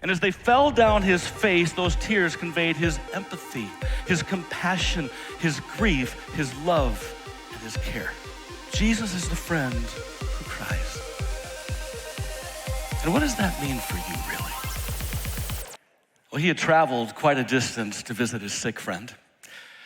And as they fell down his face, those tears conveyed his empathy, his compassion, his grief, his love, and his care. Jesus is the friend who cries. And what does that mean for you, really? Well, he had traveled quite a distance to visit his sick friend.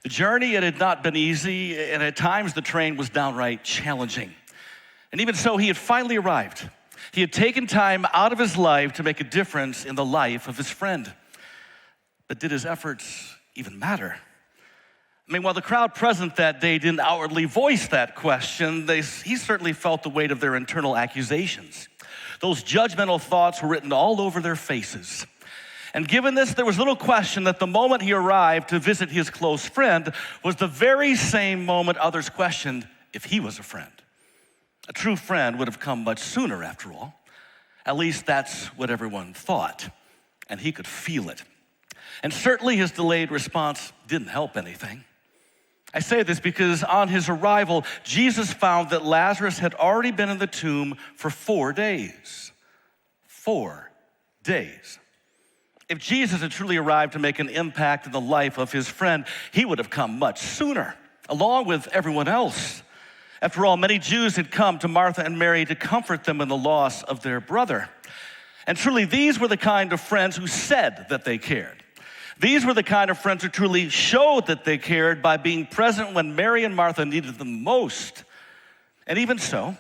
The journey, it had not been easy, and at times the train was downright challenging. And even so, he had finally arrived. He had taken time out of his life to make a difference in the life of his friend. But did his efforts even matter? I mean, while the crowd present that day didn't outwardly voice that question, he certainly felt the weight of their internal accusations. Those judgmental thoughts were written all over their faces. And given this, there was little question that the moment he arrived to visit his close friend was the very same moment others questioned if he was a friend. A true friend would have come much sooner, after all. At least that's what everyone thought, and he could feel it. And certainly his delayed response didn't help anything. I say this because on his arrival, Jesus found that Lazarus had already been in the tomb for 4 days. 4 days. If Jesus had truly arrived to make an impact in the life of his friend, he would have come much sooner, along with everyone else. After all, many Jews had come to Martha and Mary to comfort them in the loss of their brother. And truly, these were the kind of friends who said that they cared. These were the kind of friends who truly showed that they cared by being present when Mary and Martha needed them most. And even so,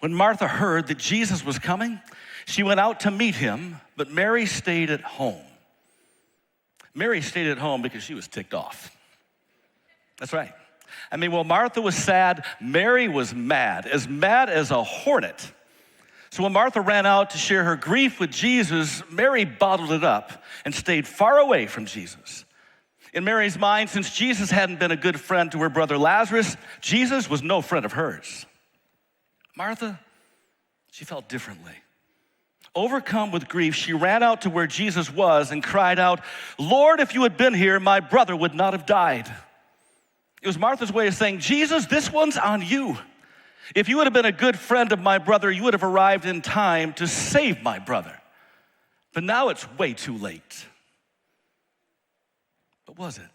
when Martha heard that Jesus was coming, she went out to meet him, but Mary stayed at home. Mary stayed at home because she was ticked off. That's right. I mean, while Martha was sad, Mary was mad as a hornet. So when Martha ran out to share her grief with Jesus, Mary bottled it up and stayed far away from Jesus. In Mary's mind, since Jesus hadn't been a good friend to her brother Lazarus, Jesus was no friend of hers. Martha, she felt differently. Overcome with grief, she ran out to where Jesus was and cried out, "Lord, if you had been here, my brother would not have died." It was Martha's way of saying, Jesus, this one's on you. If you would have been a good friend of my brother, you would have arrived in time to save my brother. But now it's way too late. But was it?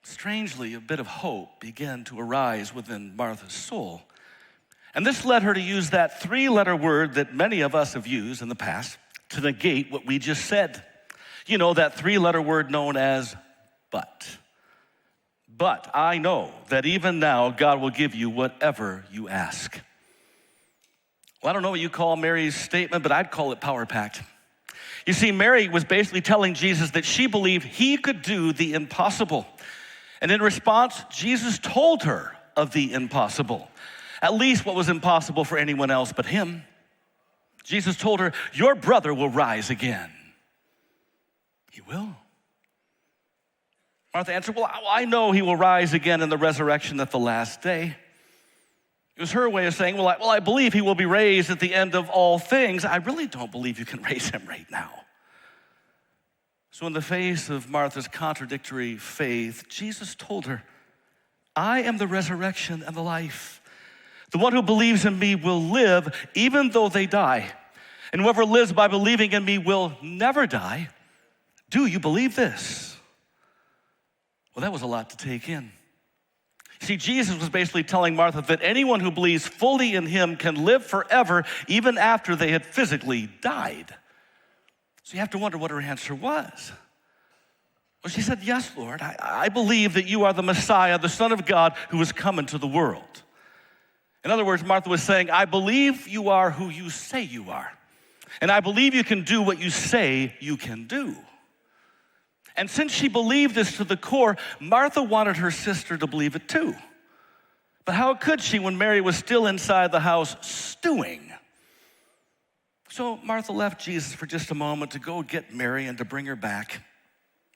Strangely, a bit of hope began to arise within Martha's soul. And this led her to use that 3-letter word that many of us have used in the past to negate what we just said. You know, that 3-letter word known as but. But I know that even now God will give you whatever you ask. Well, I don't know what you call Mary's statement, but I'd call it power-packed. You see, Mary was basically telling Jesus that she believed he could do the impossible. And in response, Jesus told her of the impossible. At least what was impossible for anyone else but him. Jesus told her, your brother will rise again. He will. Martha answered, well, I know he will rise again in the resurrection at the last day. It was her way of saying, well, I believe he will be raised at the end of all things. I really don't believe you can raise him right now. So in the face of Martha's contradictory faith, Jesus told her, I am the resurrection and the life. The one who believes in me will live even though they die. And whoever lives by believing in me will never die. Do you believe this? Well, that was a lot to take in. See, Jesus was basically telling Martha that anyone who believes fully in him can live forever, even after they had physically died. So you have to wonder what her answer was. Well, she said, yes, Lord, I believe that you are the Messiah, the Son of God, who has come into the world. In other words, Martha was saying, I believe you are who you say you are. And I believe you can do what you say you can do. And since she believed this to the core, Martha wanted her sister to believe it too. But how could she when Mary was still inside the house stewing? So Martha left Jesus for just a moment to go get Mary and to bring her back.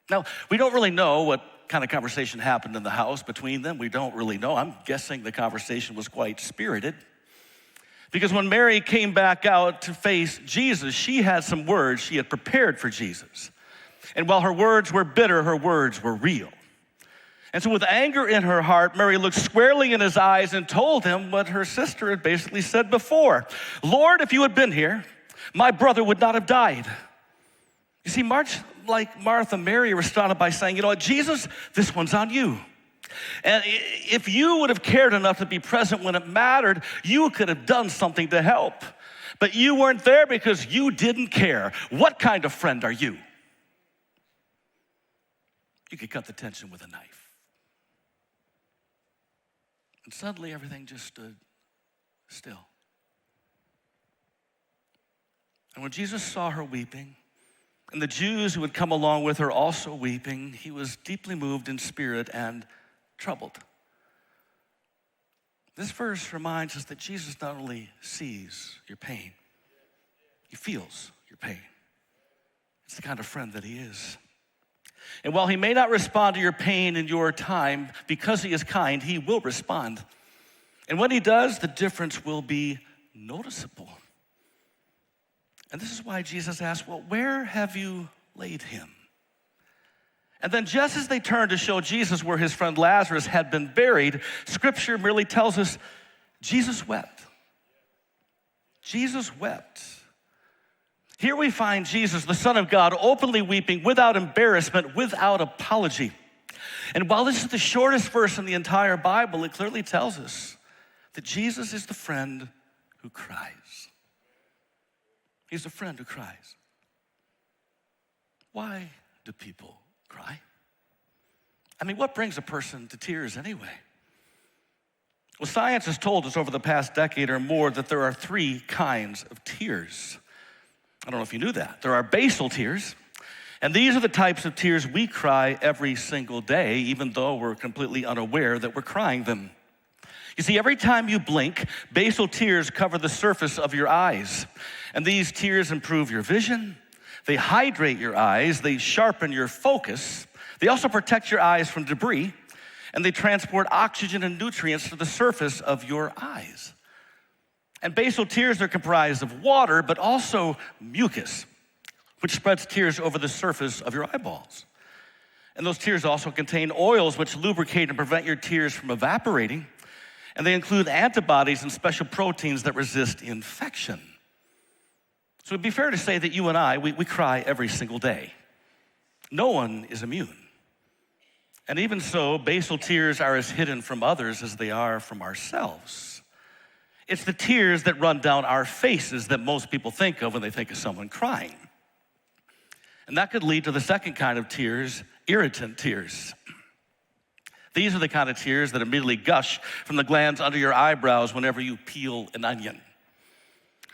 Now, we don't really know what kind of conversation happened in the house between them. We don't really know. I'm guessing the conversation was quite spirited. Because when Mary came back out to face Jesus, she had some words she had prepared for Jesus. And while her words were bitter, her words were real. And so with anger in her heart, Mary looked squarely in his eyes and told him what her sister had basically said before. Lord, if you had been here, my brother would not have died. You see, much like Martha, Mary responded by saying, you know what, Jesus, this one's on you. And if you would have cared enough to be present when it mattered, you could have done something to help. But you weren't there because you didn't care. What kind of friend are you? You could cut the tension with a knife. And suddenly everything just stood still. And when Jesus saw her weeping, and the Jews who had come along with her also weeping, he was deeply moved in spirit and troubled. This verse reminds us that Jesus not only sees your pain, he feels your pain. It's the kind of friend that he is. And while he may not respond to your pain in your time, because he is kind, he will respond. And when he does, the difference will be noticeable. And this is why Jesus asked, well, where have you laid him? And then just as they turned to show Jesus where his friend Lazarus had been buried, Scripture merely tells us Jesus wept. Jesus wept. Here we find Jesus, the Son of God, openly weeping without embarrassment, without apology. And while this is the shortest verse in the entire Bible, it clearly tells us that Jesus is the friend who cries. He's a friend who cries. Why do people cry? I mean, what brings a person to tears anyway? Well, science has told us over the past decade or more that there are three kinds of tears. I don't know if you knew that. There are basal tears, and these are the types of tears we cry every single day, even though we're completely unaware that we're crying them. You see, every time you blink, basal tears cover the surface of your eyes. And these tears improve your vision. They hydrate your eyes. They sharpen your focus. They also protect your eyes from debris. And they transport oxygen and nutrients to the surface of your eyes. And basal tears are comprised of water, but also mucus, which spreads tears over the surface of your eyeballs. And those tears also contain oils which lubricate and prevent your tears from evaporating. And they include antibodies and special proteins that resist infection. So it'd be fair to say that you and I, we cry every single day. No one is immune. And even so, basal tears are as hidden from others as they are from ourselves. It's the tears that run down our faces that most people think of when they think of someone crying. And that could lead to the second kind of tears, irritant tears. These are the kind of tears that immediately gush from the glands under your eyebrows whenever you peel an onion.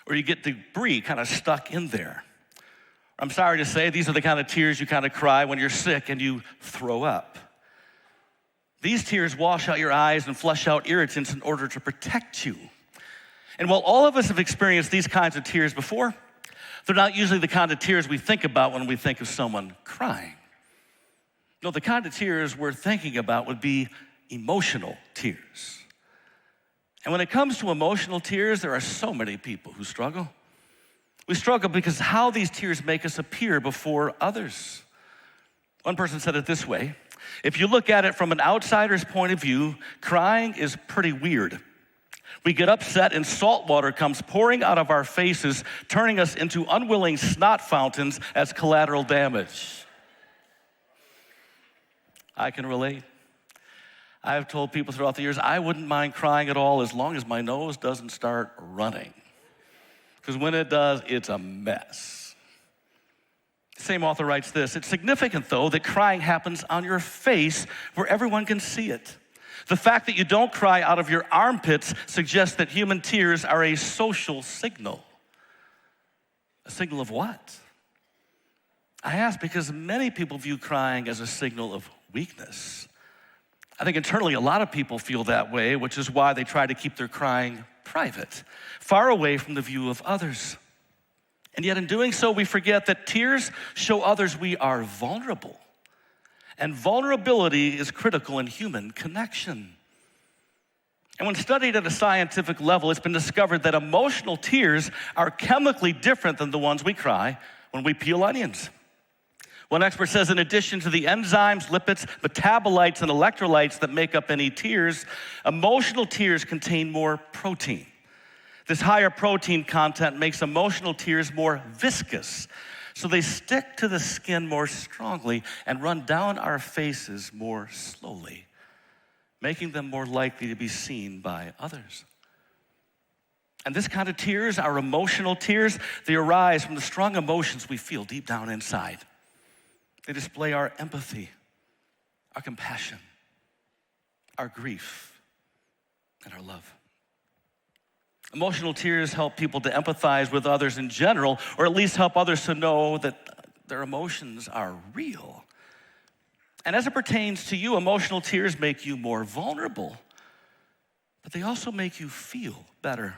Or you get debris kind of stuck in there. I'm sorry to say, these are the kind of tears you kind of cry when you're sick and you throw up. These tears wash out your eyes and flush out irritants in order to protect you. And while all of us have experienced these kinds of tears before, they're not usually the kind of tears we think about when we think of someone crying. No, the kind of tears we're thinking about would be emotional tears. And when it comes to emotional tears, there are so many people who struggle. We struggle because how these tears make us appear before others. One person said it this way: if you look at it from an outsider's point of view, crying is pretty weird. We get upset and salt water comes pouring out of our faces, turning us into unwilling snot fountains as collateral damage. I can relate. I have told people throughout the years, I wouldn't mind crying at all as long as my nose doesn't start running. Because when it does, it's a mess. The same author writes this: it's significant, though, that crying happens on your face where everyone can see it. The fact that you don't cry out of your armpits suggests that human tears are a social signal. A signal of what? I ask because many people view crying as a signal of weakness. I think internally a lot of people feel that way, which is why they try to keep their crying private, far away from the view of others. And yet in doing so, we forget that tears show others we are vulnerable. And vulnerability is critical in human connection. And when studied at a scientific level, it's been discovered that emotional tears are chemically different than the ones we cry when we peel onions. One expert says, in addition to the enzymes, lipids, metabolites, and electrolytes that make up any tears, emotional tears contain more protein. This higher protein content makes emotional tears more viscous. So they stick to the skin more strongly and run down our faces more slowly, making them more likely to be seen by others. And this kind of tears, our emotional tears, they arise from the strong emotions we feel deep down inside. They display our empathy, our compassion, our grief, and our love. Emotional tears help people to empathize with others in general, or at least help others to know that their emotions are real. And as it pertains to you, emotional tears make you more vulnerable, but they also make you feel better.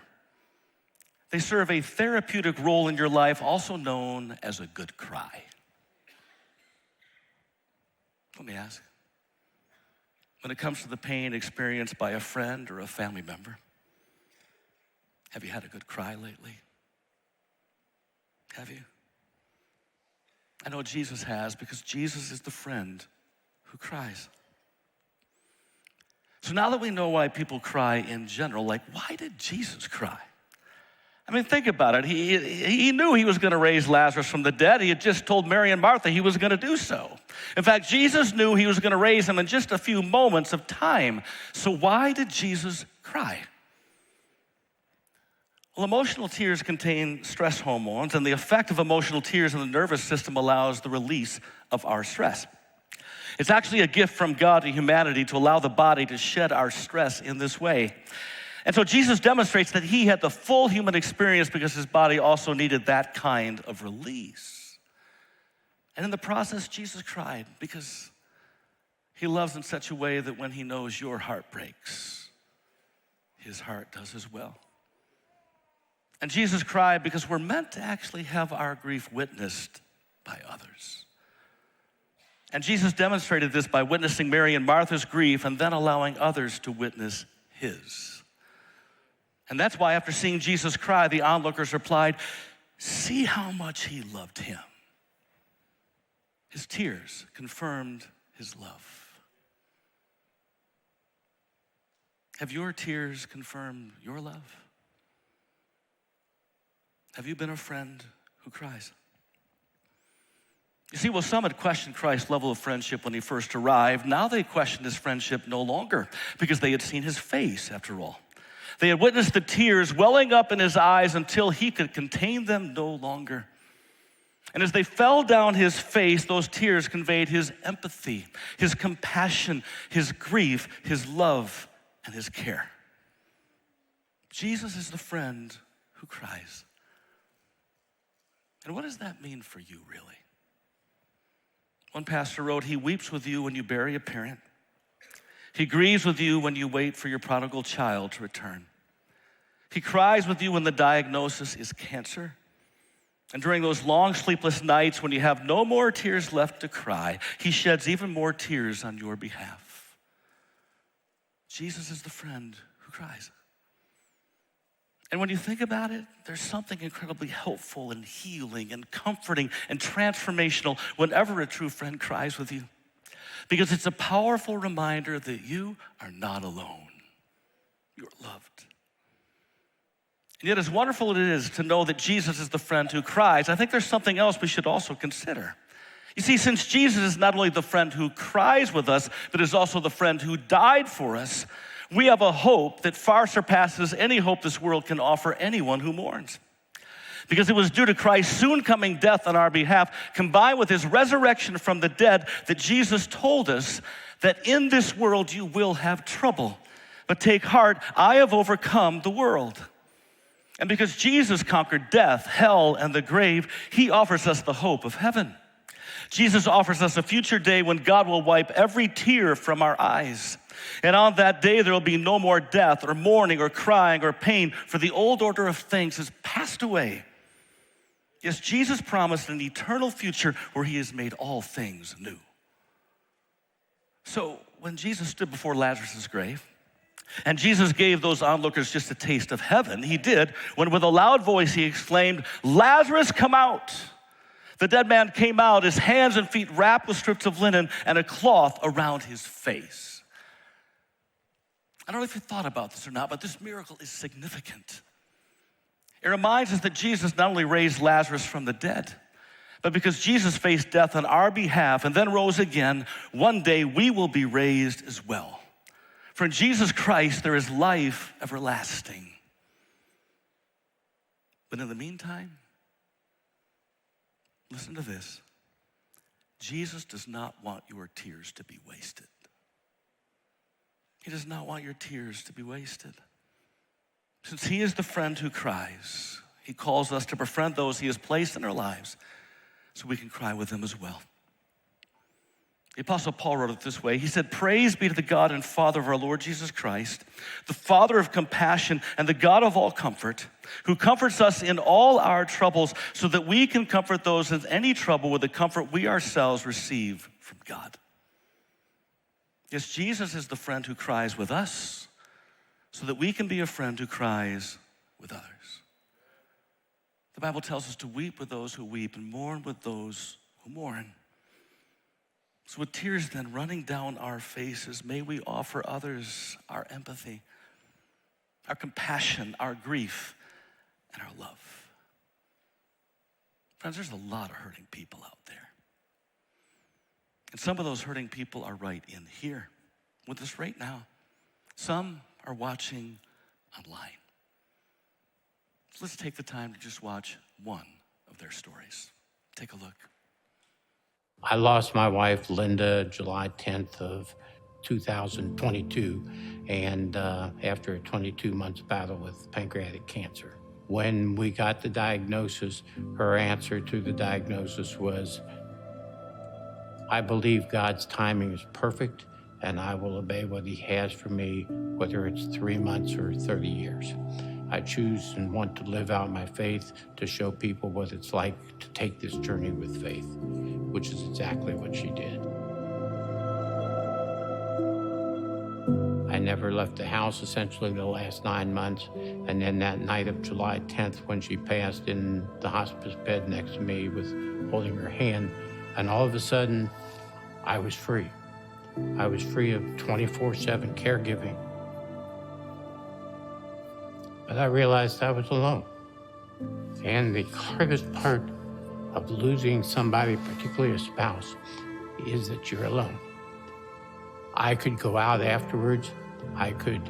They serve a therapeutic role in your life, also known as a good cry. Let me ask, when it comes to the pain experienced by a friend or a family member, have you had a good cry lately? Have you? I know Jesus has, because Jesus is the friend who cries. So now that we know why people cry in general, like, why did Jesus cry? I mean, think about it. He knew he was going to raise Lazarus from the dead. He had just told Mary and Martha he was going to do so. In fact, Jesus knew he was going to raise him in just a few moments of time. So why did Jesus cry? Well, emotional tears contain stress hormones, and the effect of emotional tears in the nervous system allows the release of our stress. It's actually a gift from God to humanity to allow the body to shed our stress in this way. And so Jesus demonstrates that he had the full human experience because his body also needed that kind of release. And in the process, Jesus cried because he loves in such a way that when he knows your heart breaks, his heart does as well. And Jesus cried because we're meant to actually have our grief witnessed by others. And Jesus demonstrated this by witnessing Mary and Martha's grief and then allowing others to witness his. And that's why after seeing Jesus cry, the onlookers replied, "See how much he loved him." His tears confirmed his love. Have your tears confirmed your love? Have you been a friend who cries? You see, well, some had questioned Christ's level of friendship when he first arrived. Now they questioned his friendship no longer because they had seen his face, after all. They had witnessed the tears welling up in his eyes until he could contain them no longer. And as they fell down his face, those tears conveyed his empathy, his compassion, his grief, his love, and his care. Jesus is the friend who cries. And what does that mean for you, really? One pastor wrote, "He weeps with you when you bury a parent. He grieves with you when you wait for your prodigal child to return. He cries with you when the diagnosis is cancer. And during those long sleepless nights when you have no more tears left to cry, he sheds even more tears on your behalf." Jesus is the friend who cries. And when you think about it, there's something incredibly helpful and healing and comforting and transformational whenever a true friend cries with you. Because it's a powerful reminder that you are not alone. You're loved. And yet, as wonderful as it is to know that Jesus is the friend who cries, I think there's something else we should also consider. You see, since Jesus is not only the friend who cries with us, but is also the friend who died for us, we have a hope that far surpasses any hope this world can offer anyone who mourns. Because it was due to Christ's soon coming death on our behalf, combined with his resurrection from the dead, that Jesus told us that in this world you will have trouble. But take heart, I have overcome the world. And because Jesus conquered death, hell, and the grave, he offers us the hope of heaven. Jesus offers us a future day when God will wipe every tear from our eyes. And on that day, there will be no more death or mourning or crying or pain, for the old order of things has passed away. Yes, Jesus promised an eternal future where he has made all things new. So when Jesus stood before Lazarus' grave, and Jesus gave those onlookers just a taste of heaven, he did, when with a loud voice he exclaimed, "Lazarus, come out." The dead man came out, his hands and feet wrapped with strips of linen and a cloth around his face. I don't know if you thought about this or not, but this miracle is significant. It reminds us that Jesus not only raised Lazarus from the dead, But because Jesus faced death on our behalf and then rose again, one day we will be raised as well. For in Jesus Christ there is life everlasting. But in the meantime, listen to this. Jesus does not want your tears to be wasted. He does not want your tears to be wasted. Since he is the friend who cries, he calls us to befriend those he has placed in our lives so we can cry with them as well. The Apostle Paul wrote it this way. He said, "Praise be to the God and Father of our Lord Jesus Christ, the Father of compassion and the God of all comfort, who comforts us in all our troubles so that we can comfort those in any trouble with the comfort we ourselves receive from God." Yes, Jesus is the friend who cries with us so that we can be a friend who cries with others. The Bible tells us to weep with those who weep and mourn with those who mourn. So with tears then running down our faces, may we offer others our empathy, our compassion, our grief, and our love. Friends, there's a lot of hurting people out there. And some of those hurting people are right in here with us right now. Some are watching online. So let's take the time to just watch one of their stories. Take a look. I lost my wife, Linda, July 10th of 2022, and after a 22 months battle with pancreatic cancer. When we got the diagnosis, her answer to the diagnosis was, "I believe God's timing is perfect, and I will obey what he has for me, whether it's 3 months or 30 years. I choose and want to live out my faith to show people what it's like to take this journey with faith," which is exactly what she did. I never left the house essentially the last 9 months. And then that night of July 10th, when she passed in the hospice bed next to me with holding her hand, and all of a sudden, I was free. I was free of 24/7 caregiving. But I realized I was alone. And the hardest part of losing somebody, particularly a spouse, is that you're alone. I could go out afterwards. I could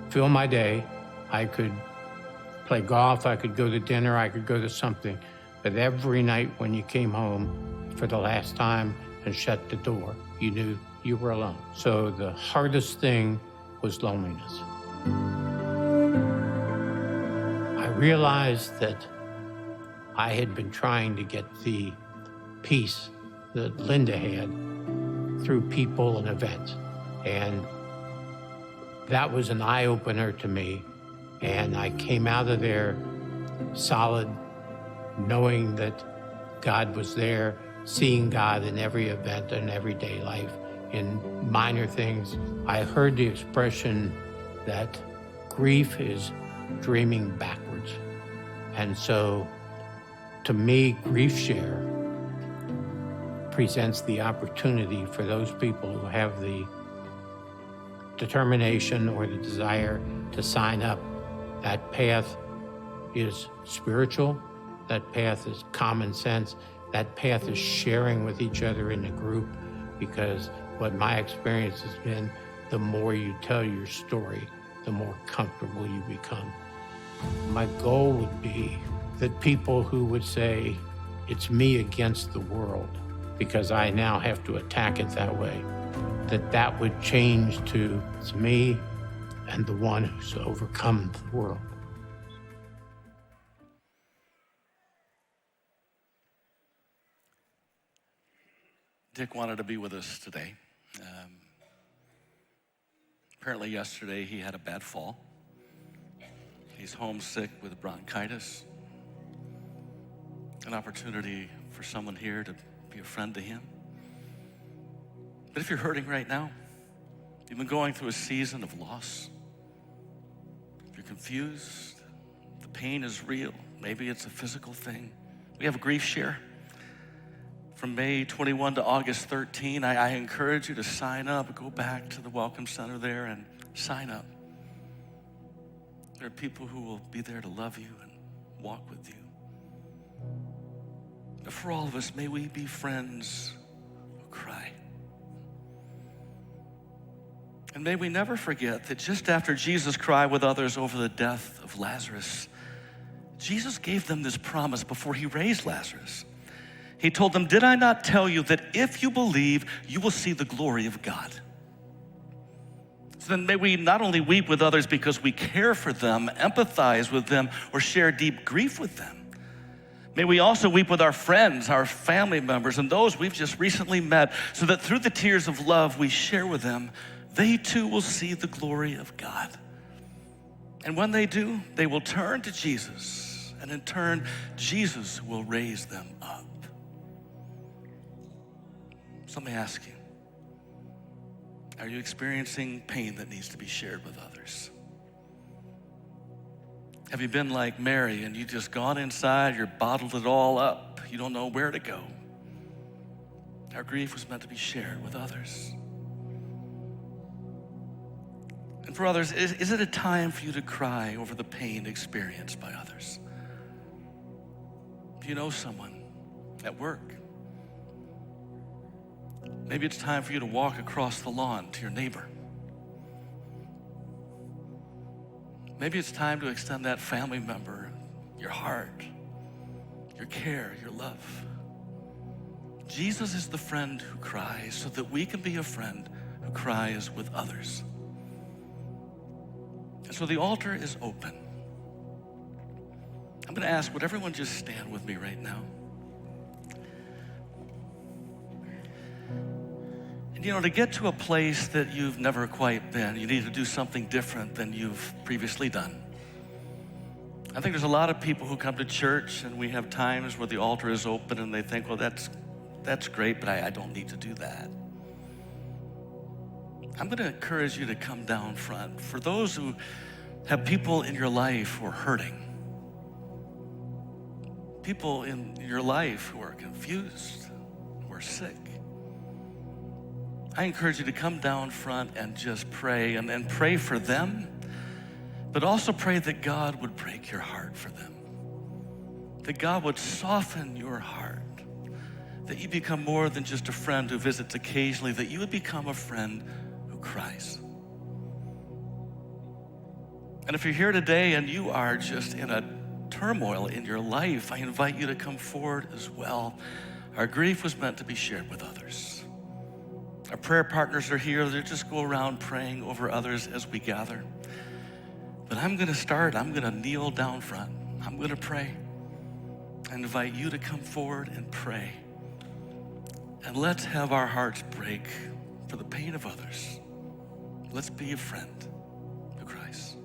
fill my day. I could play golf. I could go to dinner. I could go to something. But every night when you came home for the last time and shut the door, you knew you were alone. So the hardest thing was loneliness. I realized that I had been trying to get the peace that Linda had through people and events. And that was an eye-opener to me. And I came out of there solid, knowing that God was there, seeing God in every event and everyday life, in minor things. I heard the expression that grief is dreaming backwards. And so, to me, Grief Share presents the opportunity for those people who have the determination or the desire to sign up. That path is spiritual. That path is common sense. That path is sharing with each other in a group, because what my experience has been, the more you tell your story, the more comfortable you become. My goal would be that people who would say, "It's me against the world," because I now have to attack it that way, that would change to, "It's me and the one who's overcome the world." Dick wanted to be with us today. Apparently yesterday he had a bad fall. He's homesick with bronchitis. An opportunity for someone here to be a friend to him. But if you're hurting right now, you've been going through a season of loss, if you're confused, the pain is real, maybe it's a physical thing, we have a Grief Share. From May 21 to August 13, I encourage you to sign up. Go back to the Welcome Center there and sign up. There are people who will be there to love you and walk with you. But for all of us, may we be friends who cry. And may we never forget that just after Jesus cried with others over the death of Lazarus, Jesus gave them this promise before he raised Lazarus. He told them, "Did I not tell you that if you believe, you will see the glory of God?" So then may we not only weep with others because we care for them, empathize with them, or share deep grief with them. May we also weep with our friends, our family members, and those we've just recently met, so that through the tears of love we share with them, they too will see the glory of God. And when they do, they will turn to Jesus, and in turn, Jesus will raise them up. So let me ask you, are you experiencing pain that needs to be shared with others? Have you been like Mary and you just gone inside, you're bottled it all up, you don't know where to go? Our grief was meant to be shared with others. And for others, is it a time for you to cry over the pain experienced by others? Do you know someone at work? Maybe it's time for you to walk across the lawn to your neighbor. Maybe it's time to extend that family member your heart, your care, your love. Jesus is the friend who cries so that we can be a friend who cries with others. And so the altar is open. I'm going to ask, would everyone just stand with me right now? And you know, to get to a place that you've never quite been, you need to do something different than you've previously done. I think there's a lot of people who come to church and we have times where the altar is open and they think, well, that's great, but I don't need to do that. I'm going to encourage you to come down front. For those who have people in your life who are hurting, people in your life who are confused, who are sick, I encourage you to come down front and just pray, and pray for them, but also pray that God would break your heart for them, that God would soften your heart, that you become more than just a friend who visits occasionally, that you would become a friend who cries. And if you're here today and you are just in a turmoil in your life, I invite you to come forward as well. Our grief was meant to be shared with others. Our prayer partners are here. They'll just go around praying over others as we gather. But I'm going to kneel down front. I'm going to pray. I invite you to come forward and pray. And let's have our hearts break for the pain of others. Let's be a friend of Christ.